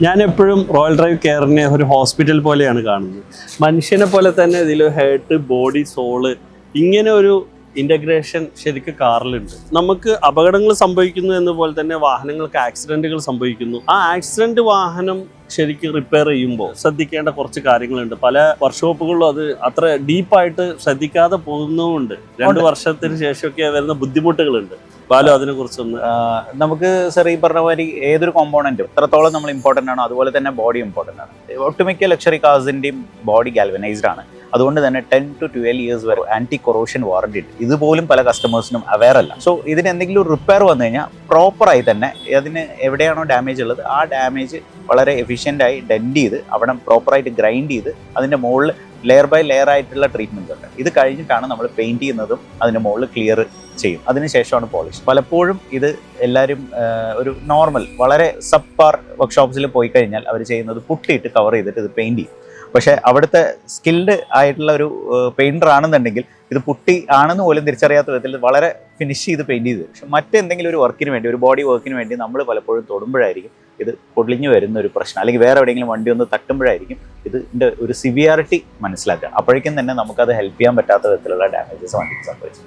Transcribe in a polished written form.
ഞാൻ എപ്പോഴും royal drive കെയറിനെ ഒരു ഹോസ്പിറ്റൽ പോലെയാണ് കാണുന്നത്. മനുഷ്യനെ പോലെ തന്നെ ഇതിൽ ഹെഡ്, ബോഡി, സോള് ഇങ്ങനെ ഒരു ഇൻ്റഗ്രേഷൻ ശരിക്കും കാറിലുണ്ട്. നമുക്ക് അപകടങ്ങൾ സംഭവിക്കുന്നു എന്നപോലെ തന്നെ വാഹനങ്ങൾക്ക് ആക്സിഡൻറ്റുകൾ സംഭവിക്കുന്നു. ആ ആക്സിഡൻറ്റ് വാഹനം ശരിക്കും റിപ്പയർ ചെയ്യുമ്പോൾ ശ്രദ്ധിക്കേണ്ട കുറച്ച് കാര്യങ്ങളുണ്ട്. പല വർക്ക്ഷോപ്പുകളിലും അത് അത്ര ഡീപ്പായിട്ട് ശ്രദ്ധിക്കാതെ പോകുന്നതുകൊണ്ട് 2 വർഷത്തിന് ശേഷമൊക്കെ വരുന്ന ബുദ്ധിമുട്ടുകളുണ്ട്. ബാലു, അതിനെ കുറിച്ചൊന്ന്. നമുക്ക് സർ ഈ പറഞ്ഞ മാതിരി ഏതൊരു കോമ്പോണന്റും എത്രത്തോളം നമ്മൾ ഇമ്പോർട്ടൻ്റ് ആണോ അതുപോലെ തന്നെ ബോഡി ഇമ്പോർട്ടൻ്റ് ആണ്. ഒട്ടുമിക്ക ലക്ഷറി കാർസിൻ്റെയും ബോഡി ഗാൽവനൈസ്ഡ് ആണ്. അതുകൊണ്ട് തന്നെ 10 to 12 years വരെ ആന്റി കൊറോഷൻ വാറണ്ടി ഉണ്ട്. ഇതുപോലും പല കസ്റ്റമേഴ്സിനും അവെയർ അല്ല. സോ ഇതിന് എന്തെങ്കിലും റിപ്പയർ വന്നു കഴിഞ്ഞാൽ പ്രോപ്പറായി തന്നെ അതിന് എവിടെയാണോ ഡാമേജ് ഉള്ളത് ആ ഡാമേജ് വളരെ എഫിഷ്യൻ്റായി ഡെൻഡ് ചെയ്ത് അവിടെ പ്രോപ്പറായിട്ട് ഗ്രൈൻഡ് ചെയ്ത് അതിൻ്റെ മുകളിൽ ലെയർ ബൈ ലെയർ ആയിട്ടുള്ള ട്രീറ്റ്മെൻറ്റ് ഉണ്ട്. ഇത് കഴിഞ്ഞിട്ടാണ് നമ്മൾ പെയിൻറ്റ് ചെയ്യുന്നതും അതിൻ്റെ മുകളിൽ ക്ലിയർ ചെയ്യും. അതിനുശേഷമാണ് പോളിഷ്. പലപ്പോഴും ഇത് എല്ലാവരും ഒരു നോർമൽ വളരെ സബ്പാർ വർക്ക്ഷോപ്സിൽ പോയി കഴിഞ്ഞാൽ അവർ ചെയ്യുന്നത് പുട്ടിയിട്ട് കവർ ചെയ്തിട്ട് ഇത് പെയിൻറ്റ് ചെയ്യും. പക്ഷേ അവിടുത്തെ സ്കിൽഡ് ആയിട്ടുള്ള ഒരു പെയിൻറ്റർ ആണെന്നുണ്ടെങ്കിൽ ഇത് പുട്ടി ആണെന്ന് പോലും തിരിച്ചറിയാത്ത വിധത്തിൽ വളരെ ഫിനിഷ് ചെയ്ത് പെയിൻറ്റ് ചെയ്ത്. പക്ഷെ മറ്റെന്തെങ്കിലും ഒരു വർക്കിന് വേണ്ടി, ഒരു ബോഡി വർക്കിന് വേണ്ടി നമ്മൾ പലപ്പോഴും തൊടുമ്പോഴായിരിക്കും ഇത് പൊളിഞ്ഞു വരുന്ന ഒരു പ്രശ്നം, അല്ലെങ്കിൽ വേറെ എവിടെയെങ്കിലും വണ്ടി ഒന്ന് തട്ടുമ്പോഴായിരിക്കും ഇതിൻ്റെ ഒരു സിവിയാരിറ്റി മനസ്സിലാക്കുക. അപ്പോഴേക്കും തന്നെ നമുക്കത് ഹെൽപ്പ് ചെയ്യാൻ പറ്റാത്ത വിധത്തിലുള്ള ഡാമേജസ് വണ്ടിക്ക് സംഭവിച്ചു.